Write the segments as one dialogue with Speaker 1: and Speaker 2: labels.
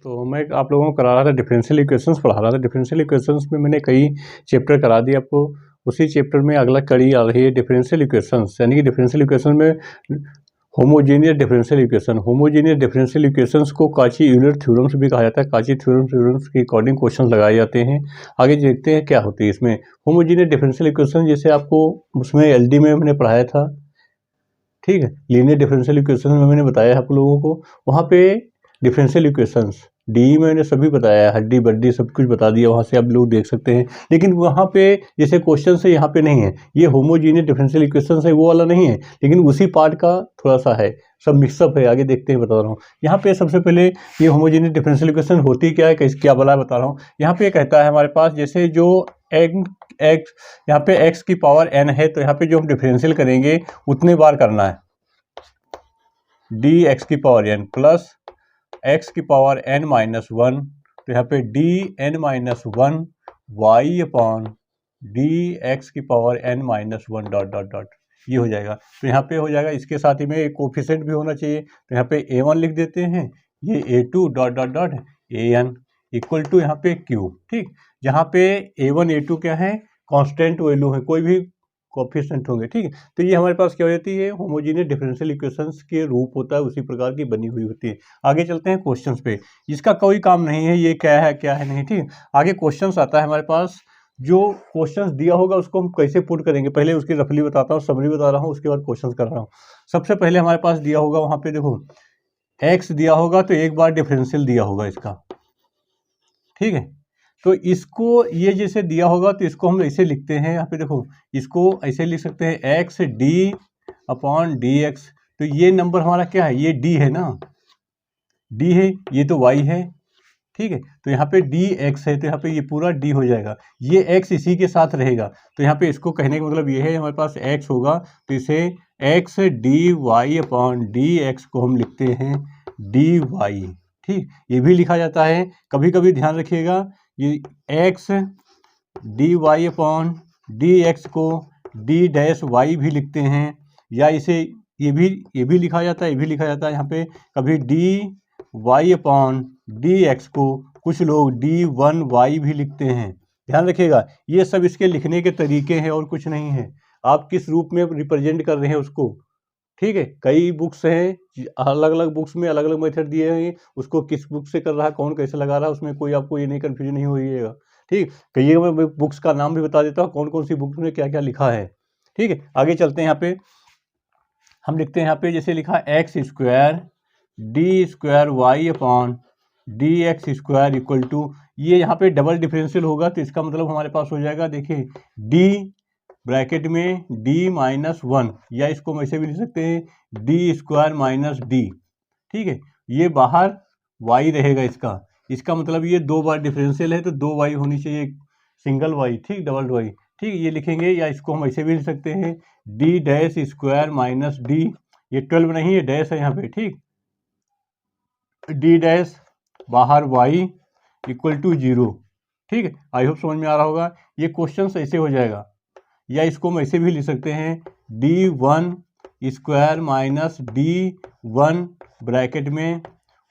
Speaker 1: तो मैं आप लोगों को करा रहा था डिफरेंशियल इक्वेशंस पढ़ा रहा था। डिफरेंशियल इक्वेशंस में मैंने कई चैप्टर करा दिए आपको। उसी चैप्टर में अगला कड़ी आ रही है डिफरेंशियल इक्वेशंस, यानी कि डिफरेंशियल इक्वेशन में homogeneous differential equation. Homogeneous differential equations को काची-यूलर थ्योरम्स भी कहा जाता है। काची-थ्योरम्स के अकॉर्डिंग क्वेश्चन लगाए जाते हैं। आगे देखते हैं क्या होती है इसमें। होमोजेनियस डिफरेंशियल इक्वेशन जैसे आपको उसमें एलडी में मैंने पढ़ाया था, ठीक है। लीनियर डिफरेंशियल इक्वेशन में मैंने बताया आप लोगों को, वहाँ पे डिफरेंशियल इक्वेशंस डी में मैंने सभी बताया, हड्डी बड्डी सब कुछ बता दिया, वहाँ से आप लोग देख सकते हैं। लेकिन वहाँ पे जैसे क्वेश्चन है यहाँ पे नहीं है, ये होमोजीनियस डिफरेंशियल इक्वेशन है वो वाला नहीं है, लेकिन उसी पार्ट का थोड़ा सा है, सब मिक्सअप है। आगे देखते हैं, बता रहा हूँ। यहाँ पे सबसे पहले ये होमोजीनियस डिफरेंशियल इक्वेशन होती क्या है, कैसे क्या बला बता रहा हूँ। यहाँ पे कहता है हमारे पास जैसे जो एक्स यहाँ पे एक्स की पावर एन है, तो यहाँ पे जो हम डिफरेंशियल करेंगे उतने बार करना है। डी एक्स की पावर एन प्लस एक्स की पावर एन माइनस वन, तो यहाँ पे d n minus one y upon d x की power n minus one dot dot dot, ये हो जाएगा। तो यहाँ पे हो जाएगा, इसके साथ ही में एक कोफिशिएंट भी होना चाहिए, तो यहाँ पे ए वन लिख देते हैं, ये a two dot dot dot a n equal to यहाँ पे क्यू, ठीक। जहाँ पे ए वन ए टू क्या है, कांस्टेंट वैल्यू है, कोई भी कोफिशिएंट होंगे, ठीक है। तो ये हमारे पास क्या हो जाती है, होमोजेनियस डिफरेंशियल इक्वेशंस के रूप होता है, उसी प्रकार की बनी हुई होती है। आगे चलते हैं क्वेश्चंस पे। इसका कोई काम नहीं है ये क्या है नहीं, ठीक। आगे क्वेश्चंस आता है हमारे पास। जो क्वेश्चंस दिया होगा उसको हम कैसे पुट करेंगे, पहले उसकी रफली बताता हूँ, समरी बता रहा हूँ, उसके बाद क्वेश्चंस कर रहा हूँ। सबसे पहले हमारे पास दिया होगा, वहाँ पे देखो एक्स दिया होगा, तो एक बार डिफरेंशियल दिया होगा इसका, ठीक है। तो इसको ये जैसे दिया होगा तो इसको हम ऐसे लिखते हैं, यहाँ पे देखो इसको ऐसे लिख सकते हैं, x D upon d x. तो ये नंबर हमारा क्या है, ये डी है ना, डी है, ये तो वाई है, ठीक है। तो यहाँ पे डी एक्स है, तो यहाँ पे ये पूरा डी हो जाएगा, ये एक्स इसी के साथ रहेगा। तो यहाँ पे इसको कहने का मतलब ये है, हमारे पास एक्स होगा तो इसे x d y upon d x को हम लिखते हैं डी वाई, ठीक। ये भी लिखा जाता है, कभी कभी ध्यान रखिएगा, ये x d y upon d x को डी डैश वाई भी लिखते हैं, या इसे ये भी लिखा जाता है, ये भी लिखा जाता है। यहाँ पे कभी d y upon d x को कुछ लोग डी वन वाई भी लिखते हैं। ध्यान रखिएगा, ये सब इसके लिखने के तरीके हैं और कुछ नहीं है। आप किस रूप में रिप्रेजेंट कर रहे हैं उसको, ठीक है। कई बुक्स हैं, अलग अलग बुक्स में अलग अलग मेथड दिए हैं, उसको किस बुक से कर रहा है, कौन कैसे लगा रहा है, उसमें कोई आपको ये नहीं कन्फ्यूजन नहीं होइएगा, ठीक। कहिए मैं बुक्स का नाम भी बता देता हूँ, कौन कौन सी बुक्स में क्या क्या लिखा है, ठीक है। आगे चलते हैं, यहाँ पे हम लिखते हैं, यहाँ पे जैसे लिखा x square d square y upon d x square equal to, ये यहाँ पे डबल डिफरेंशियल होगा, तो इसका मतलब हमारे पास हो जाएगा, देखिए डी ब्रैकेट में डी माइनस वन, या इसको हम ऐसे भी लिख सकते हैं डी स्क्वायर माइनस डी, ठीक है। ये बाहर वाई रहेगा, इसका मतलब ये दो बार डिफरेंशियल है, तो दो वाई होनी चाहिए, सिंगल वाई, ठीक, डबल वाई, ठीक, ये लिखेंगे। या इसको हम ऐसे भी लिख सकते हैं D dash square minus D, ये 12 नहीं है, डैश है यहाँ पे, ठीक, डी डैश बाहर वाई इक्वल टू 0, ठीक है। आई होप समझ में आ रहा होगा। ये क्वेश्चन ऐसे हो जाएगा, या इसको हम ऐसे भी लिख सकते हैं D one square minus D one bracket में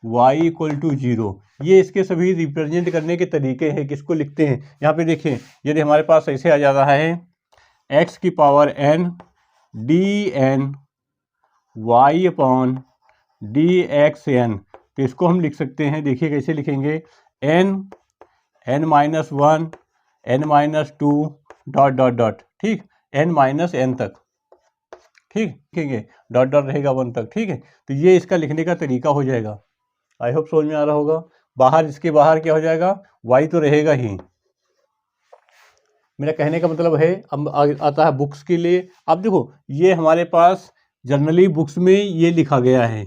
Speaker 1: वाई इक्वल टू 0। ये इसके सभी रिप्रेजेंट करने के तरीके हैं, किसको लिखते हैं। यहाँ पे देखिए, यदि हमारे पास ऐसे आ जा रहा है एक्स की power n d n y upon d x n, तो इसको हम लिख सकते हैं, देखिए कैसे लिखेंगे, n minus one n minus two dot dot dot, ठीक, एन माइनस एन तक, ठीक, लिखेंगे डॉट डॉट रहेगा 1 तक, ठीक है। तो ये इसका लिखने का तरीका हो जाएगा। आई होप समझ में आ रहा होगा। बाहर, इसके बाहर क्या हो जाएगा, वाई तो रहेगा ही। मेरा कहने का मतलब है, अब आता है बुक्स के लिए। अब देखो, ये हमारे पास जनरली बुक्स में ये लिखा गया है,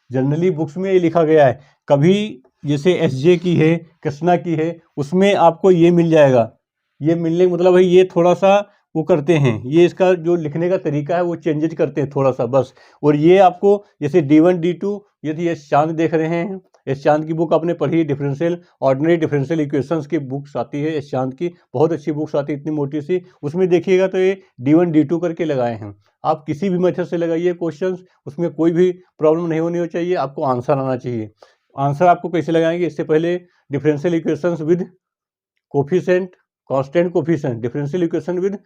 Speaker 1: जनरली बुक्स में ये लिखा गया है। कभी जैसे एसजे की है, कृष्णा की है, उसमें आपको ये मिल जाएगा। ये मिलने का मतलब है ये थोड़ा सा वो करते हैं, ये इसका जो लिखने का तरीका है वो चेंजेज करते हैं थोड़ा सा बस। और ये आपको जैसे D1 D2, यदि ये चांद देख रहे हैं, इस चांद की बुक आपने पढ़ी, डिफरेंशियल ऑर्डिनरी डिफरेंशियल इक्वेशंस की बुक्स आती है, इस चांद की बहुत अच्छी बुक्स आती है, इतनी मोटी सी, उसमें देखिएगा तो ये D1 D2 करके लगाए हैं। आप किसी भी मेथड से लगाइए क्वेश्चंस, उसमें कोई भी प्रॉब्लम नहीं होनी चाहिए, आपको आंसर आना चाहिए। आंसर आपको कैसे लगाएंगे, इससे पहले differential equations with coefficient, constant coefficient, differential equation with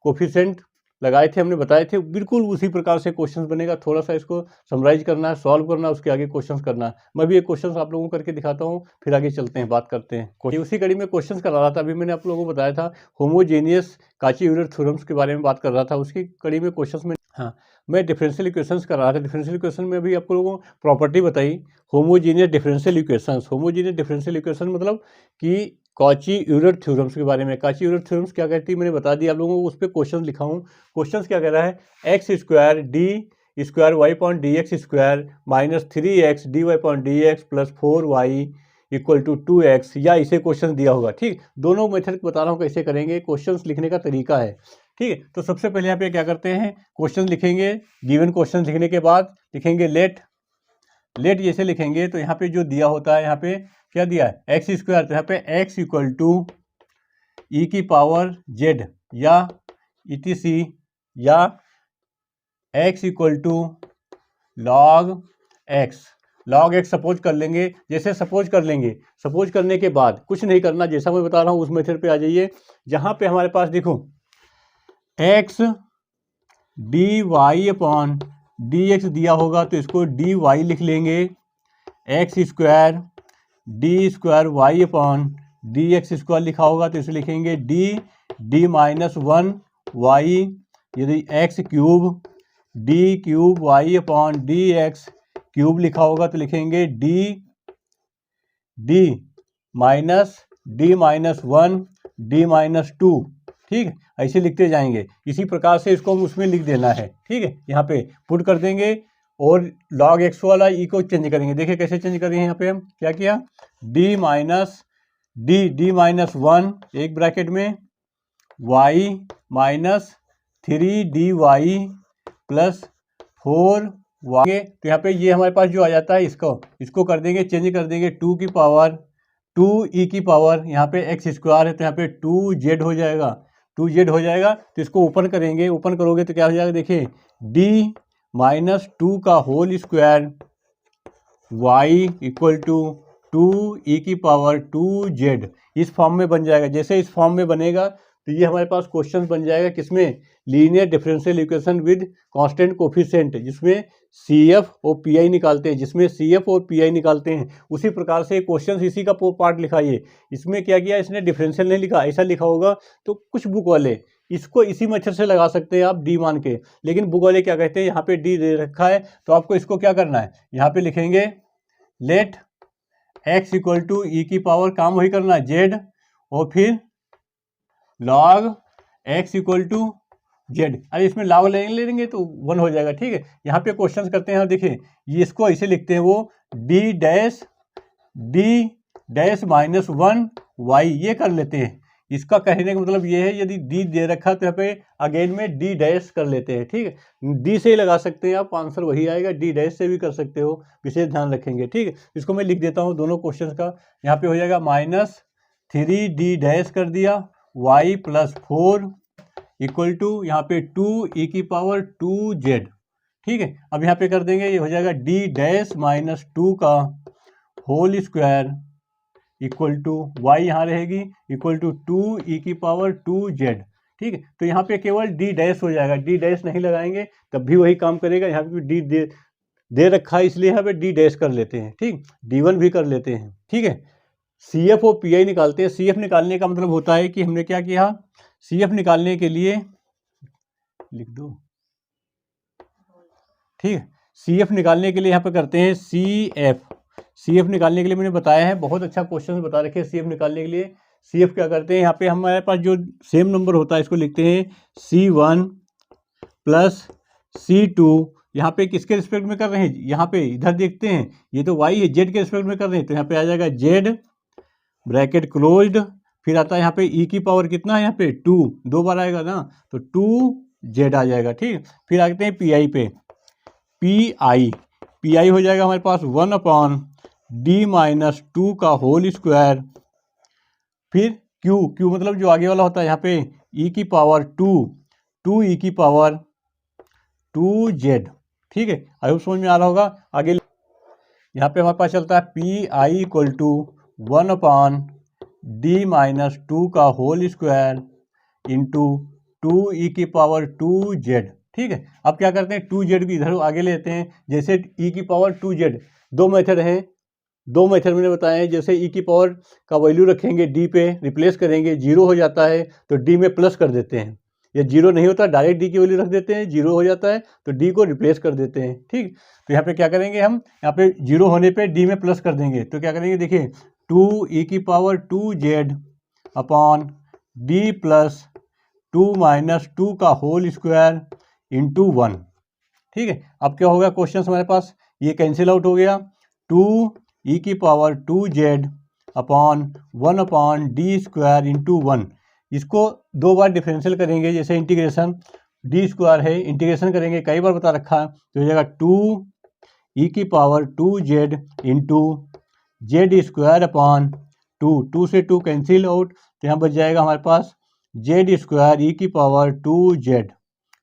Speaker 1: coefficient लगाए थे, हमने बताए थे, बिल्कुल उसी प्रकार से क्वेश्चन बनेगा। थोड़ा सा इसको समराइज करना है, सॉल्व करना है, उसके आगे क्वेश्चन करना है। मैं भी एक क्वेश्चन आप लोगों को करके दिखाता हूँ, फिर आगे चलते हैं, बात करते हैं। उसी कड़ी में क्वेश्चन करा रहा था, अभी मैंने आप लोगों को बताया था होमोजेनियस काची-यूलर थ्योरम्स के बारे में बात कर रहा था, उसकी कड़ी में क्वेश्चन में हाँ मैं डिफरेंशियल इक्वेशंस कर रहा था। डिफरेंशियल इक्वेशन में भी आप लोगों को प्रॉपर्टी बताई homogeneous differential equations. Homogeneous differential equation मतलब कि काची-यूलर थ्योरम्स के बारे में। काची-यूलर थ्योरम्स क्या कहती है मैंने बता दिया आप लोगों को, उस पर क्वेश्चन लिखा हूँ। क्वेश्चन क्या कह रहा है, x square d square y point d x square minus 3x d y point d x plus 4y equal to 2x, या इसे क्वेश्चन दिया होगा। ठीक, दोनों मेथड बता रहा हूँ कैसे करेंगे, क्वेश्चन लिखने का तरीका है। ठीक है, तो सबसे पहले यहाँ पे क्या करते हैं, क्वेश्चन लिखेंगे। गिवन क्वेश्चन लिखने के बाद लिखेंगे लेट जैसे लिखेंगे तो यहाँ पे जो दिया होता है, यहाँ पे क्या दिया है, एक्स स्क्वायर, तो यहाँ पे एक्स इक्वल टू ई की पावर जेड या ETC, या x equal to log x suppose कर लेंगे। जैसे सपोज कर लेंगे, सपोज करने के बाद कुछ नहीं करना, जैसा मैं बता रहा हूँ उस मेथड पे आ जाइए। जहाँ पे हमारे पास देखो x d y upon d x दिया होगा तो इसको डी वाई लिख लेंगे। X square d square y upon d x square लिखा होगा तो इसे लिखेंगे डी माइनस 1 वाई। यदि x cube d cube y upon d x cube लिखा होगा तो लिखेंगे डी माइनस 1 डी माइनस 2। ठीक, ऐसे लिखते जाएंगे। इसी प्रकार से इसको हम उसमें लिख देना है। ठीक है, यहाँ पे पुट कर देंगे और log x वाला ई को चेंज करेंगे। देखिए कैसे चेंज करेंगे, यहाँ पे हम क्या किया, डी माइनस 1 एक ब्रैकेट में y minus 3dy plus 4y। तो यहाँ पे ये हमारे पास जो आ जाता है, इसको कर देंगे, चेंज कर देंगे 2 की पावर 2e की पावर, यहाँ पे एक्स स्क्वायर है तो यहाँ पे 2z हो जाएगा, 2z हो जाएगा। तो इसको ओपन करेंगे, ओपन करोगे तो क्या हो जाएगा, देखिए d माइनस 2 का whole square y equal to 2e की पावर 2z, इस फॉर्म में बन जाएगा। जैसे इस फॉर्म में बनेगा तो ये हमारे पास क्वेश्चन बन जाएगा, किसमें, linear differential equation with constant coefficient, जिसमें CF और PI निकालते हैं, उसी प्रकार से क्वेश्चन इसी का पार्ट लिखाइए। इसमें क्या किया, इसने डिफरेंशियल नहीं लिखा, ऐसा लिखा होगा तो कुछ बुक वाले इसको इसी मेथड से लगा सकते हैं आप डी मान के, लेकिन बुक वाले क्या कहते हैं, यहाँ पे डी दे रखा है तो आपको इसको क्या करना है, यहाँ पे लिखेंगे late x equal to e की पावर, काम वही करना है जेड, और फिर log x equal to z. अरे इसमें log ले लेंगे तो 1 हो जाएगा। ठीक है, यहाँ पे क्वेश्चन करते हैं, देखिए ये इसको ऐसे लिखते हैं, वो डी डैश माइनस 1 वाई, ये कर लेते हैं। इसका कहने का मतलब ये है, यदि डी दे रखा तो यहाँ पे अगेन में डी डैश कर लेते हैं। ठीक है, डी से ही लगा सकते हैं आप, आंसर वही आएगा। डी डैश से भी कर सकते हो, विशेष ध्यान रखेंगे। ठीक है, इसको मैं लिख देता हूँ दोनों क्वेश्चन का। यहाँ पे हो जाएगा माइनस 3d डैश कर दिया y प्लस 4 इक्वल टू यहाँ पे 2e की पावर 2z। ठीक है, अब यहाँ पे कर देंगे, ये हो जाएगा d डैश माइनस 2 का whole square equal to y यहाँ रहेगी इक्वल टू 2e की पावर 2z। ठीक है, तो यहाँ पे केवल d डैश हो जाएगा, d डैश नहीं लगाएंगे तब भी वही काम करेगा। यहाँ पे d दे रखा है इसलिए यहाँ पे d डैश कर लेते हैं। ठीक, d1 भी कर लेते हैं। ठीक है, CF और PI निकालते हैं। CF निकालने का मतलब होता है कि हमने क्या किया, CF निकालने के लिए लिख दो। ठीक है, CF निकालने के लिए यहाँ पे करते हैं CF निकालने के लिए मैंने बताया है, बहुत अच्छा क्वेश्चन बता रखे हैं। CF निकालने के लिए CF क्या करते हैं, यहाँ पे हमारे पास जो सेम नंबर होता है इसको लिखते हैं C1 प्लस C2। यहाँ पे किसके रिस्पेक्ट में कर रहे हैं, यहाँ पे इधर देखते हैं, ये तो y है, z के रिस्पेक्ट में कर रहे हैं तो यहाँ पे आ जाएगा z ब्रैकेट क्लोज्ड, फिर आता है यहाँ पे e की पावर कितना है, यहाँ पे 2, 2 बार आएगा ना तो 2z आ जाएगा। ठीक, फिर आते हैं PI पे, PI हो जाएगा हमारे पास 1 अपॉन d माइनस 2 का होल स्क्वायर, फिर Q मतलब जो आगे वाला होता है यहाँ पे e की पावर 2e की पावर 2z। ठीक है, आई होप समझ में आ रहा होगा। आगे यहाँ पे हमारे पास चलता है P I equal to 1/d-2 का होल स्क्वायर इंटू 2e⁻²z। ठीक है, अब क्या करते हैं 2z को इधर आगे लेते हैं। जैसे e⁻²z, दो मेथड हैं, दो मेथड मैंने बताए हैं। जैसे e की पावर का वैल्यू रखेंगे d पे, रिप्लेस करेंगे, 0 हो जाता है तो d में प्लस कर देते हैं, या 0 नहीं होता डायरेक्ट d की वैल्यू रख देते हैं, 0 हो जाता है तो d को रिप्लेस कर देते हैं। ठीक, तो यहाँ पे क्या करेंगे हम, यहाँ पे 0 होने पे d में प्लस कर देंगे। तो क्या करेंगे, देखिए 2e⁻²z अपॉन d प्लस 2 - 2 का होल स्क्वायर इंटू 1। ठीक है, अब क्या होगा क्वेश्चन हमारे पास, ये कैंसिल आउट हो गया। 2e⁻²z upon 1/d² into 1। इसको दो बार डिफरेंशियल करेंगे, जैसे इंटीग्रेशन d² है, इंटीग्रेशन करेंगे, कई बार बता रखा है, तो हो जाएगा 2e⁻²z इंटू z² अपॉन 2 से 2 कैंसिल आउट, तो यहाँ बच जाएगा हमारे पास z² e⁻²z।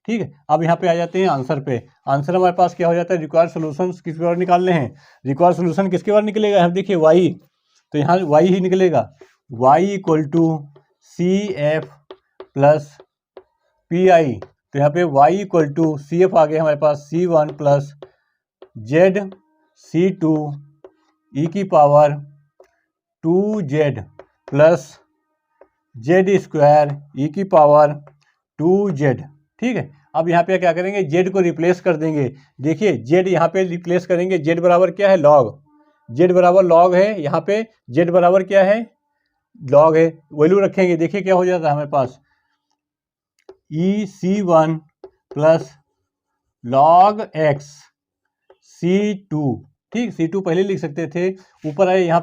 Speaker 1: ठीक है, अब यहाँ पे आ जाते हैं आंसर पे। आंसर हमारे पास क्या हो जाता है, रिक्वायर्ड सोल्यूशन किसके बार निकालने हैं, रिक्वायर्ड सोल्यूशन किसके बार निकलेगा, हम देखिए y, तो यहाँ y ही निकलेगा, y equal to CF plus PI। तो यहाँ पे y इक्वल टू CF आ गया हमारे पास C1 plus ZC2 e⁻²z plus z² e⁻²z। ठीक है, अब यहाँ पे क्या करेंगे, z को रिप्लेस कर देंगे। देखिए z यहाँ पे रिप्लेस करेंगे, z बराबर क्या है, लॉग, z बराबर लॉग है, यहाँ पे z बराबर क्या है, लॉग है, वैल्यू रखेंगे। देखिए क्या हो जाता है हमारे पास, EC1 plus log x C2। ठीक, C2 पहले लिख सकते थे, ऊपर आए यहाँ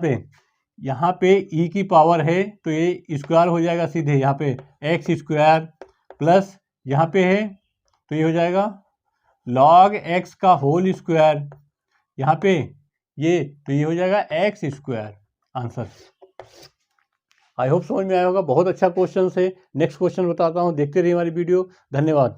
Speaker 1: पे e की पावर है तो ये स्क्वायर हो जाएगा सीधे, यहाँ पे x² प्लस यहाँ पे है तो ये हो जाएगा log x का होल स्क्वायर, यहाँ पे ये तो ये हो जाएगा x²। आंसर आई होप समझ में आया होगा, बहुत अच्छा क्वेश्चन है। नेक्स्ट क्वेश्चन बताता हूँ, देखते रहिए हमारी वीडियो। धन्यवाद।